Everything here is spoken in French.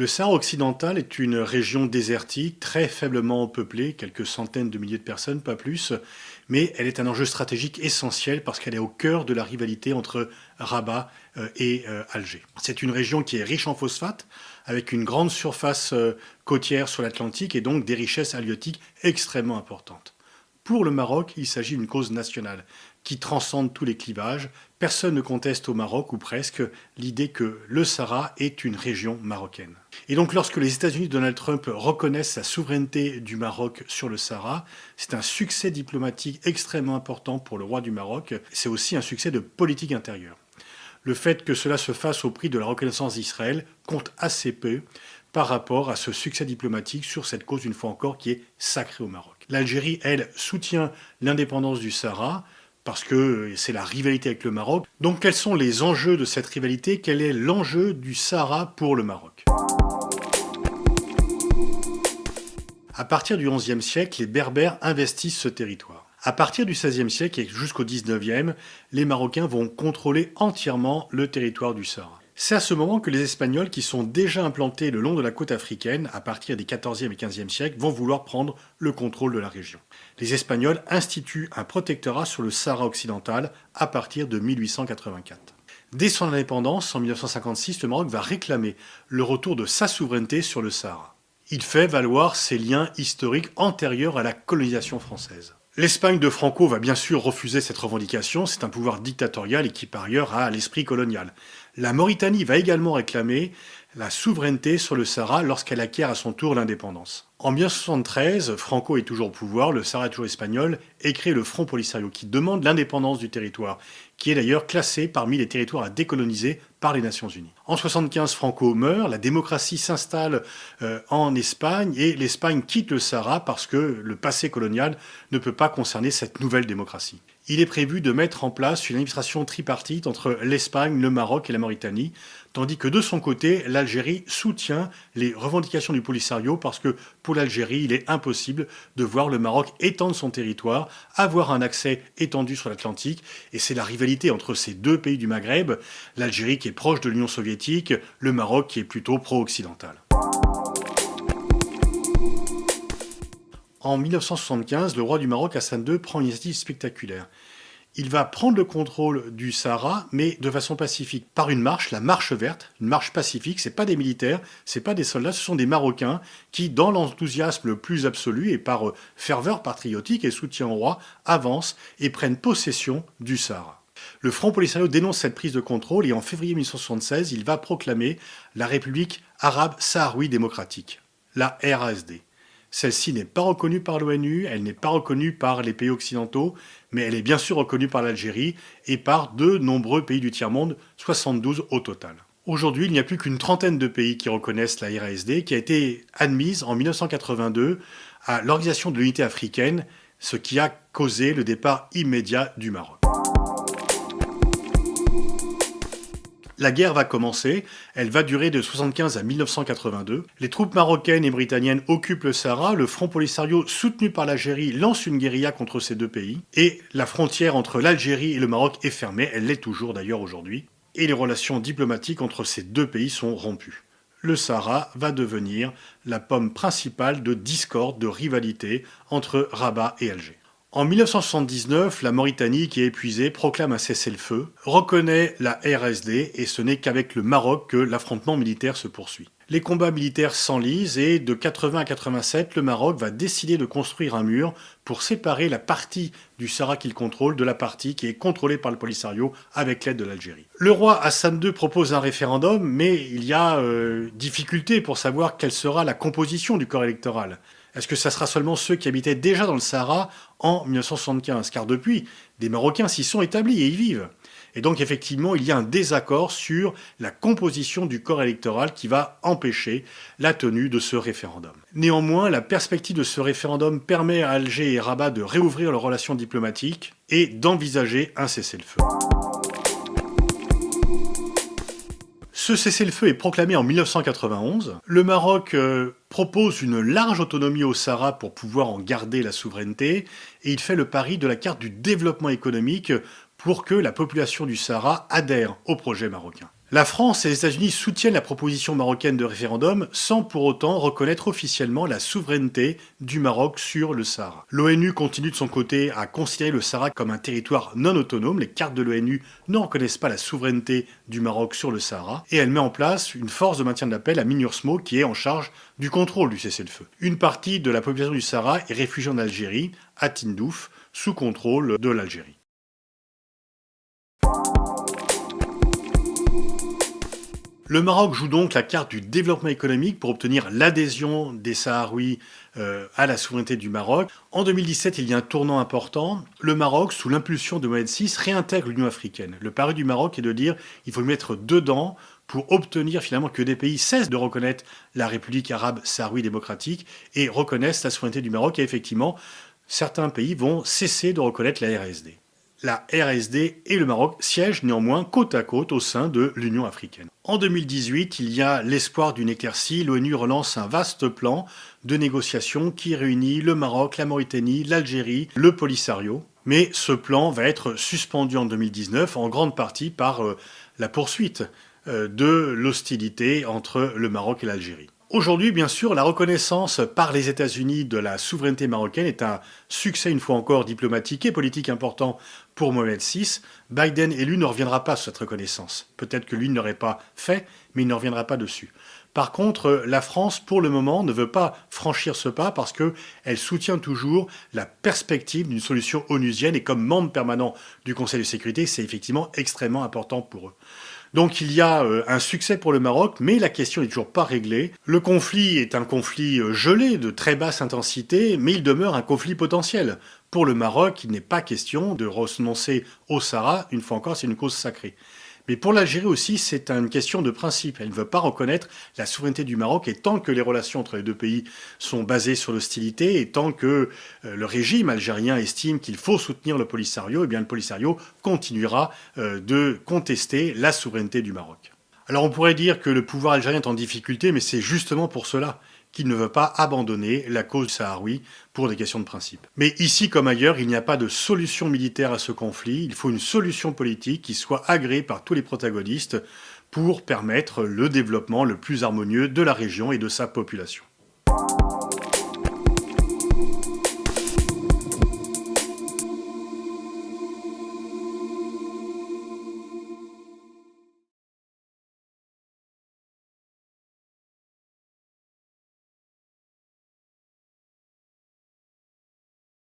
Le Sahara occidental est une région désertique, très faiblement peuplée, quelques centaines de milliers de personnes, pas plus, mais elle est un enjeu stratégique essentiel parce qu'elle est au cœur de la rivalité entre Rabat et Alger. C'est une région qui est riche en phosphate, avec une grande surface côtière sur l'Atlantique et donc des richesses halieutiques extrêmement importantes. Pour le Maroc, il s'agit d'une cause nationale qui transcende tous les clivages. Personne ne conteste au Maroc, ou presque, l'idée que le Sahara est une région marocaine. Et donc lorsque les États-Unis de Donald Trump reconnaissent la souveraineté du Maroc sur le Sahara, c'est un succès diplomatique extrêmement important pour le roi du Maroc. C'est aussi un succès de politique intérieure. Le fait que cela se fasse au prix de la reconnaissance d'Israël compte assez peu par rapport à ce succès diplomatique sur cette cause, une fois encore, qui est sacrée au Maroc. L'Algérie, elle, soutient l'indépendance du Sahara, parce que c'est la rivalité avec le Maroc. Donc quels sont les enjeux de cette rivalité? Quel est l'enjeu du Sahara pour le Maroc? À partir du XIe siècle, les Berbères investissent ce territoire. À partir du XVIe siècle et jusqu'au XIXe, les Marocains vont contrôler entièrement le territoire du Sahara. C'est à ce moment que les Espagnols, qui sont déjà implantés le long de la côte africaine, à partir des XIVe et XVe siècles, vont vouloir prendre le contrôle de la région. Les Espagnols instituent un protectorat sur le Sahara occidental à partir de 1884. Dès son indépendance, en 1956, le Maroc va réclamer le retour de sa souveraineté sur le Sahara. Il fait valoir ses liens historiques antérieurs à la colonisation française. L'Espagne de Franco va bien sûr refuser cette revendication, c'est un pouvoir dictatorial et qui par ailleurs a l'esprit colonial. La Mauritanie va également réclamer la souveraineté sur le Sahara lorsqu'elle acquiert à son tour l'indépendance. En 1973, Franco est toujours au pouvoir, le Sahara est toujours espagnol, et crée le Front Polisario qui demande l'indépendance du territoire, qui est d'ailleurs classé parmi les territoires à décoloniser par les Nations Unies. En 1975, Franco meurt, la démocratie s'installe en Espagne et l'Espagne quitte le Sahara parce que le passé colonial ne peut pas concerner cette nouvelle démocratie. Il est prévu de mettre en place une administration tripartite entre l'Espagne, le Maroc et la Mauritanie, tandis que de son côté, l'Algérie soutient les revendications du Polisario parce que pour l'Algérie, il est impossible de voir le Maroc étendre son territoire, avoir un accès étendu sur l'Atlantique, et c'est la rivalité entre ces deux pays du Maghreb, l'Algérie qui est proche de l'Union soviétique, le Maroc qui est plutôt pro-occidental. En 1975, le roi du Maroc, Hassan II, prend une initiative spectaculaire. Il va prendre le contrôle du Sahara, mais de façon pacifique, par une marche, la marche verte, une marche pacifique. C'est pas des militaires, c'est pas des soldats, ce sont des Marocains qui, dans l'enthousiasme le plus absolu et par ferveur patriotique et soutien au roi, avancent et prennent possession du Sahara. Le Front Polisario dénonce cette prise de contrôle et en février 1976, il va proclamer la République arabe saharoui démocratique, la RASD. Celle-ci n'est pas reconnue par l'ONU, elle n'est pas reconnue par les pays occidentaux, mais elle est bien sûr reconnue par l'Algérie et par de nombreux pays du tiers-monde, 72 au total. Aujourd'hui, il n'y a plus qu'une trentaine de pays qui reconnaissent la RASD, qui a été admise en 1982 à l'Organisation de l'Unité africaine, ce qui a causé le départ immédiat du Maroc. La guerre va commencer, elle va durer de 1975 à 1982. Les troupes marocaines et britanniennes occupent le Sahara, le Front Polisario soutenu par l'Algérie lance une guérilla contre ces deux pays, et la frontière entre l'Algérie et le Maroc est fermée, elle l'est toujours d'ailleurs aujourd'hui, et les relations diplomatiques entre ces deux pays sont rompues. Le Sahara va devenir la pomme principale de discorde, de rivalité entre Rabat et Alger. En 1979, la Mauritanie, qui est épuisée, proclame un cessez-le-feu, reconnaît la RSD et ce n'est qu'avec le Maroc que l'affrontement militaire se poursuit. Les combats militaires s'enlisent et de 80 à 87, le Maroc va décider de construire un mur pour séparer la partie du Sahara qu'il contrôle de la partie qui est contrôlée par le Polisario avec l'aide de l'Algérie. Le roi Hassan II propose un référendum, mais il y a difficulté pour savoir quelle sera la composition du corps électoral. Est-ce que ça sera seulement ceux qui habitaient déjà dans le Sahara en 1975? Car depuis, des Marocains s'y sont établis et y vivent. Et donc effectivement, il y a un désaccord sur la composition du corps électoral qui va empêcher la tenue de ce référendum. Néanmoins, la perspective de ce référendum permet à Alger et Rabat de réouvrir leurs relations diplomatiques et d'envisager un cessez-le-feu. Ce cessez-le-feu est proclamé en 1991. Le Maroc propose une large autonomie au Sahara pour pouvoir en garder la souveraineté et il fait le pari de la carte du développement économique pour que la population du Sahara adhère au projet marocain. La France et les États-Unis soutiennent la proposition marocaine de référendum sans pour autant reconnaître officiellement la souveraineté du Maroc sur le Sahara. L'ONU continue de son côté à considérer le Sahara comme un territoire non autonome. Les cartes de l'ONU ne reconnaissent pas la souveraineté du Maroc sur le Sahara et elle met en place une force de maintien de la paix, la MINURSMO, qui est en charge du contrôle du cessez-le-feu. Une partie de la population du Sahara est réfugiée en Algérie, à Tindouf, sous contrôle de l'Algérie. Le Maroc joue donc la carte du développement économique pour obtenir l'adhésion des Saharouis à la souveraineté du Maroc. En 2017, il y a un tournant important. Le Maroc, sous l'impulsion de Mohamed VI, réintègre l'Union africaine. Le pari du Maroc est de dire qu'il faut le mettre dedans pour obtenir finalement que des pays cessent de reconnaître la République arabe saharoui démocratique et reconnaissent la souveraineté du Maroc. Et effectivement, certains pays vont cesser de reconnaître la RSD. La RSD et le Maroc siègent néanmoins côte à côte au sein de l'Union africaine. En 2018, il y a l'espoir d'une éclaircie. L'ONU relance un vaste plan de négociation qui réunit le Maroc, la Mauritanie, l'Algérie, le Polisario. Mais ce plan va être suspendu en 2019 en grande partie par la poursuite de l'hostilité entre le Maroc et l'Algérie. Aujourd'hui, bien sûr, la reconnaissance par les États-Unis de la souveraineté marocaine est un succès, une fois encore, diplomatique et politique important pour Mohamed VI. Biden élu ne reviendra pas sur cette reconnaissance. Peut-être que lui ne l'aurait pas fait, mais il ne reviendra pas dessus. Par contre, la France, pour le moment, ne veut pas franchir ce pas parce qu'elle soutient toujours la perspective d'une solution onusienne et comme membre permanent du Conseil de sécurité, c'est effectivement extrêmement important pour eux. Donc il y a un succès pour le Maroc, mais la question n'est toujours pas réglée. Le conflit est un conflit gelé, de très basse intensité, mais il demeure un conflit potentiel. Pour le Maroc, il n'est pas question de renoncer au Sahara, une fois encore, c'est une cause sacrée. Mais pour l'Algérie aussi, c'est une question de principe. Elle ne veut pas reconnaître la souveraineté du Maroc et tant que les relations entre les deux pays sont basées sur l'hostilité et tant que le régime algérien estime qu'il faut soutenir le Polisario, eh bien le Polisario continuera de contester la souveraineté du Maroc. Alors on pourrait dire que le pouvoir algérien est en difficulté, mais c'est justement pour cela qu'il ne veut pas abandonner la cause saharoui pour des questions de principe. Mais ici comme ailleurs, il n'y a pas de solution militaire à ce conflit, il faut une solution politique qui soit agréée par tous les protagonistes pour permettre le développement le plus harmonieux de la région et de sa population.